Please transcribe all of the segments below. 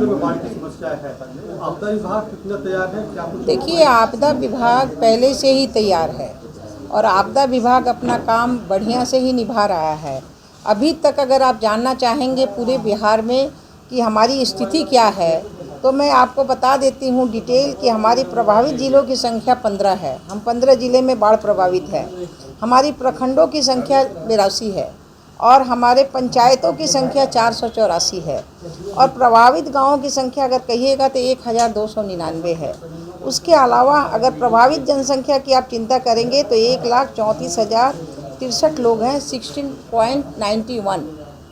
जिलों में बाढ़ की समस्या है, आपदा विभाग कितना तैयार है, क्या कुछ? देखिए, आपदा विभाग पहले से ही तैयार है और आपदा विभाग अपना काम बढ़िया से ही निभा रहा है। अभी तक अगर आप जानना चाहेंगे पूरे बिहार में कि हमारी स्थिति क्या है, तो मैं आपको बता देती हूँ डिटेल कि हमारी प्रभावित जिलों की संख्या 15 है। हम 15 ज़िले में बाढ़ प्रभावित है। हमारी प्रखंडों की संख्या 82 है और हमारे पंचायतों की संख्या 484 है और प्रभावित गांवों की संख्या अगर कहिएगा तो 1299 है। उसके अलावा अगर प्रभावित जनसंख्या की आप चिंता करेंगे तो 1,34,063 लोग हैं, 16.91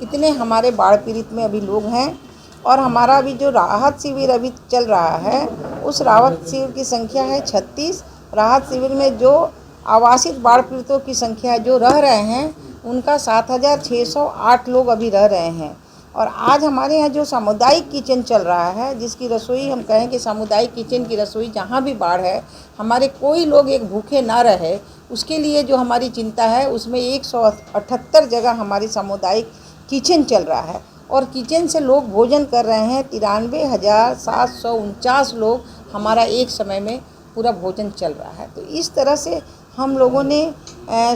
इतने हमारे बाढ़ पीड़ित में अभी लोग हैं। और हमारा अभी जो राहत शिविर अभी चल रहा है, उस राहत शिविर की संख्या है 36। राहत शिविर में जो आवासित बाढ़ पीड़ितों की संख्या जो रह रहे हैं उनका 7,608 लोग अभी रह रहे हैं। और आज हमारे यहाँ जो सामुदायिक किचन चल रहा है, जिसकी रसोई हम कहें कि सामुदायिक किचन की रसोई, जहाँ भी बाढ़ है हमारे कोई लोग एक भूखे ना रहे, उसके लिए जो हमारी चिंता है उसमें 178 जगह हमारी सामुदायिक किचन चल रहा है और किचन से लोग भोजन कर रहे हैं। 93,749 लोग हमारा एक समय में पूरा भोजन चल रहा है। तो इस तरह से हम लोगों ने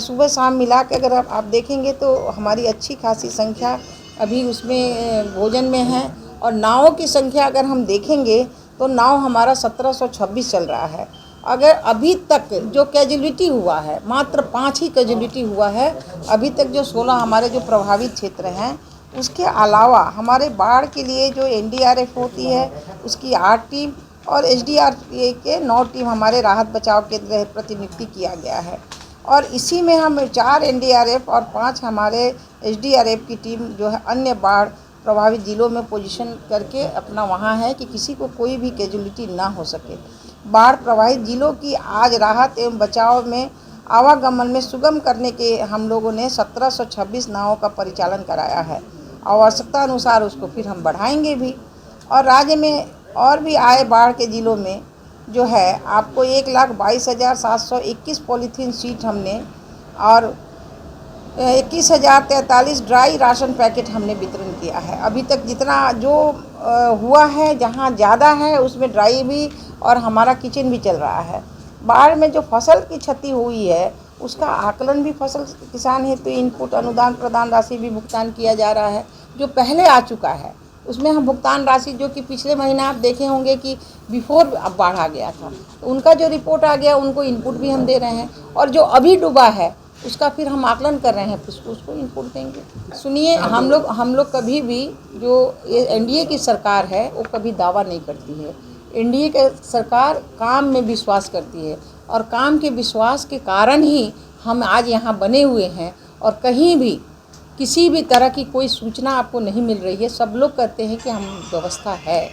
सुबह शाम मिला के अगर आप देखेंगे तो हमारी अच्छी खासी संख्या अभी उसमें भोजन में है। और नावों की संख्या अगर हम देखेंगे तो नाव हमारा 1726 चल रहा है। अगर अभी तक जो कैजुअलिटी हुआ है मात्र 5 ही कैजुअलिटी हुआ है अभी तक, जो 16 हमारे जो प्रभावित क्षेत्र हैं। उसके अलावा हमारे बाढ़ के लिए जो एनडीआरएफ होती है उसकी 8 टीम और एसडीआरएफ के 9 टीम हमारे राहत बचाव केंद्र प्रतिनियुक्ति किया गया है। और इसी में हम 4 एनडीआरएफ और 5 हमारे एसडीआरएफ की टीम जो है अन्य बाढ़ प्रभावित ज़िलों में पोजीशन करके अपना वहाँ है कि किसी को कोई भी कैजुअलिटी ना हो सके। बाढ़ प्रभावित ज़िलों की आज राहत एवं बचाव में आवागमन में सुगम करने के हम लोगों ने 1726 नावों का परिचालन कराया है। आवश्यकता अनुसार उसको फिर हम बढ़ाएंगे भी। और राज्य में और भी आए बाढ़ के ज़िलों में जो है आपको 1,22,721 पॉलीथीन शीट हमने और 21,043 ड्राई राशन पैकेट हमने वितरण किया है। अभी तक जितना जो हुआ है, जहाँ ज़्यादा है उसमें ड्राई भी और हमारा किचन भी चल रहा है। बाढ़ में जो फसल की क्षति हुई है उसका आकलन भी फसल किसान हेतु इनपुट अनुदान प्रदान राशि भी भुगतान किया जा रहा है, जो पहले आ चुका है। उसमें हम भुगतान राशि जो कि पिछले महीना आप देखे होंगे कि बिफोर अब बाढ़ आ गया था, तो उनका जो रिपोर्ट आ गया उनको इनपुट भी हम दे रहे हैं। और जो अभी डूबा है उसका फिर हम आकलन कर रहे हैं, उसको इनपुट देंगे। सुनिए, हम लोग कभी भी, जो ये एनडीए की सरकार है वो कभी दावा नहीं करती है। एनडीए की सरकार काम में विश्वास करती है और काम के विश्वास के कारण ही हम आज यहाँ बने हुए हैं। और कहीं भी किसी भी तरह की कोई सूचना आपको नहीं मिल रही है। सब लोग कहते हैं कि हम व्यवस्था है।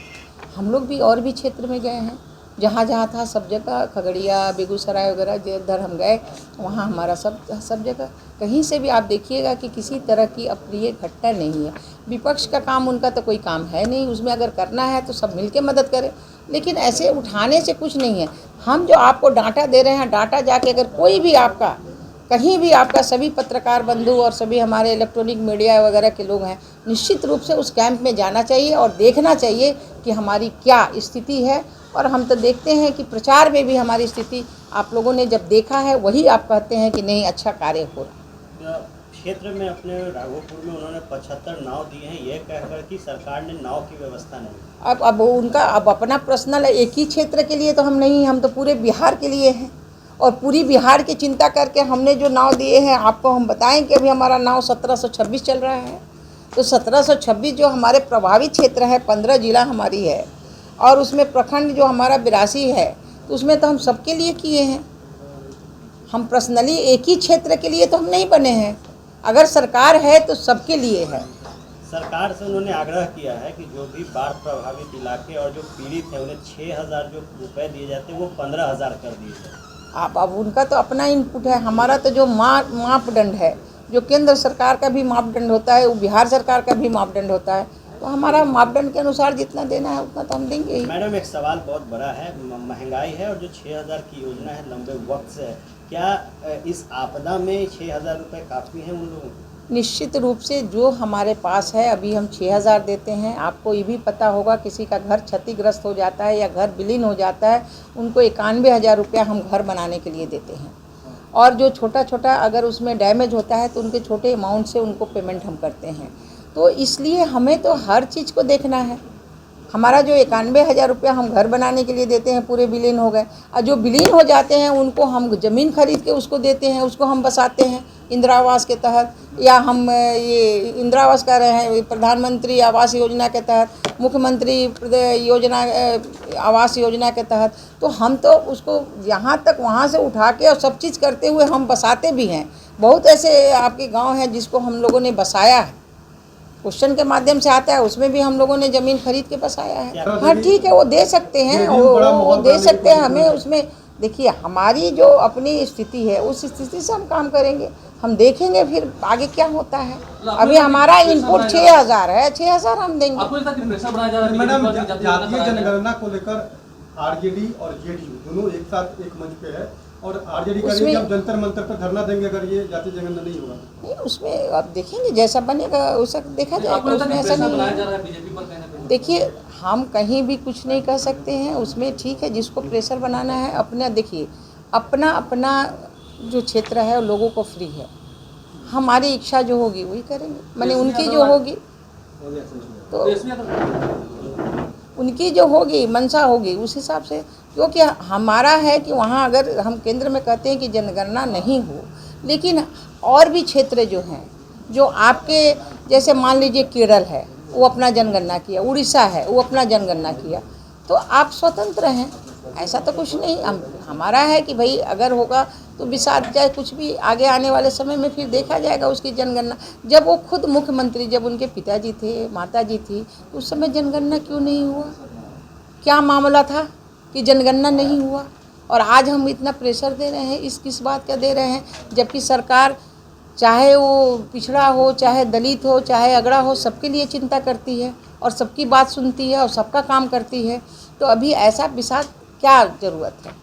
हम लोग भी और भी क्षेत्र में गए हैं, जहाँ जहाँ था सब जगह, खगड़िया, बेगूसराय वगैरह जिधर हम गए वहाँ हमारा सब जगह कहीं से भी आप देखिएगा कि किसी तरह की अप्रिय घटना नहीं है। विपक्ष का काम, उनका तो कोई काम है नहीं, उसमें अगर करना है तो सब मिलके मदद करें, लेकिन ऐसे उठाने से कुछ नहीं है। हम जो आपको डाटा दे रहे हैं, डाटा जाके अगर कोई भी आपका कहीं भी आपका, सभी पत्रकार बंधु और सभी हमारे इलेक्ट्रॉनिक मीडिया वगैरह के लोग हैं, निश्चित रूप से उस कैंप में जाना चाहिए और देखना चाहिए कि हमारी क्या स्थिति है। और हम तो देखते हैं कि प्रचार में भी हमारी स्थिति आप लोगों ने जब देखा है वही आप कहते हैं कि नहीं अच्छा कार्य हो रहा। क्षेत्र में अपने राघोपुर में उन्होंने 75 नाव दिए हैं, ये कहकर कि सरकार ने नाव की व्यवस्था नहीं। अब उनका अपना पर्सनल है। एक ही क्षेत्र के लिए तो हम नहीं, हम तो पूरे बिहार के लिए हैं और पूरी बिहार की चिंता करके हमने जो नाव दिए हैं, आपको हम बताएं कि अभी हमारा नाव 1726 चल रहा है। तो 1726 जो हमारे प्रभावित क्षेत्र है, 15 जिला हमारी है और उसमें प्रखंड जो हमारा 82 है, तो उसमें तो हम सबके लिए किए हैं। हम पर्सनली एक ही क्षेत्र के लिए तो हम नहीं बने हैं। अगर सरकार है तो सबके लिए है। सरकार से उन्होंने आग्रह किया है कि जो भी बाढ़ प्रभावित इलाके और जो पीड़ित हैं उन्हें 6,000 जो रुपए दिए जाते हैं वो 15,000 कर दिए जाए। अब उनका तो अपना इनपुट है। हमारा तो जो मापदंड है, जो केंद्र सरकार का भी मापदंड होता है, वो बिहार सरकार का भी मापदंड होता है, तो हमारा मापदंड के अनुसार जितना देना है उतना तो हम देंगे ही। मैडम, एक सवाल बहुत बड़ा है, महंगाई है और जो 6,000 की योजना है लंबे वक्त से है, क्या इस आपदा में 6,000 रुपये काफ़ी हैं उन लोगों को? निश्चित रूप से जो हमारे पास है अभी हम 6,000 देते हैं। आपको ये भी पता होगा किसी का घर क्षतिग्रस्त हो जाता है या घर विलीन हो जाता है, उनको 91,000 रुपया हम घर बनाने के लिए देते हैं। और जो छोटा छोटा अगर उसमें डैमेज होता है तो उनके छोटे अमाउंट से उनको पेमेंट हम करते हैं। तो इसलिए हमें तो हर चीज़ को देखना है। हमारा जो 91,000 रुपया हम घर बनाने के लिए देते हैं पूरे विलीन हो गए, और जो विलीन हो जाते हैं उनको हम ज़मीन खरीद के उसको देते हैं, उसको हम बसाते हैं इंदिरा आवास के तहत, या हम ये इंदिरा आवास कह रहे हैं प्रधानमंत्री आवास योजना के तहत, मुख्यमंत्री योजना आवास योजना के तहत। तो हम तो उसको यहाँ तक वहाँ से उठा के और सब चीज़ करते हुए हम बसाते भी हैं। बहुत ऐसे आपके गांव हैं जिसको हम लोगों ने बसाया है, क्वेश्चन के माध्यम से आता है, उसमें भी हम लोगों ने ज़मीन खरीद के बसाया है। हाँ ठीक है, वो दे सकते हैं, वो दे सकते हैं हमें उसमें। देखिए हमारी जो अपनी स्थिति है उस स्थिति से हम काम करेंगे, हम देखेंगे फिर आगे क्या होता है। अभी हमारा इनपुट 6,000 है, 6,000 हम देंगे। मैडम, जातीय जनगणना को लेकर आरजेडी और जेडीयू दोनों एक साथ एक मंच पे है, और आरजेडी का जब जंतर मंतर पर धरना देंगे अगर ये जातीय जनगणना नहीं होगा। नहीं, उसमें अब देखेंगे जैसा बनेगा वैसा देखा जाएगा। उसमें ऐसा नहीं है। देखिए हम कहीं भी कुछ नहीं कह सकते हैं उसमें, ठीक है, जिसको प्रेशर बनाना है अपना, देखिए अपना अपना जो क्षेत्र है लोगों को फ्री है, हमारी इच्छा जो होगी वही करेंगे, माने उनकी जो होगी तो उनकी जो होगी मंशा होगी उस हिसाब से। क्योंकि हमारा है कि वहाँ अगर हम केंद्र में कहते हैं कि जनगणना नहीं हो, लेकिन और भी क्षेत्र जो हैं जो आपके जैसे मान लीजिए केरल है वो अपना जनगणना किया, उड़ीसा है वो अपना जनगणना किया, तो आप स्वतंत्र हैं, ऐसा तो कुछ नहीं। हमारा है कि भाई अगर होगा तो विसार चाहे कुछ भी आगे आने वाले समय में फिर देखा जाएगा उसकी जनगणना। जब वो खुद मुख्यमंत्री, जब उनके पिताजी थे, माताजी थी, तो उस समय जनगणना क्यों नहीं हुआ, क्या मामला था कि जनगणना नहीं हुआ? और आज हम इतना प्रेशर दे रहे हैं, इस किस बात का दे रहे हैं, जबकि सरकार चाहे वो पिछड़ा हो, चाहे दलित हो, चाहे अगड़ा हो, सबके लिए चिंता करती है और सबकी बात सुनती है और सबका काम करती है। तो अभी ऐसा विषाद क्या ज़रूरत है?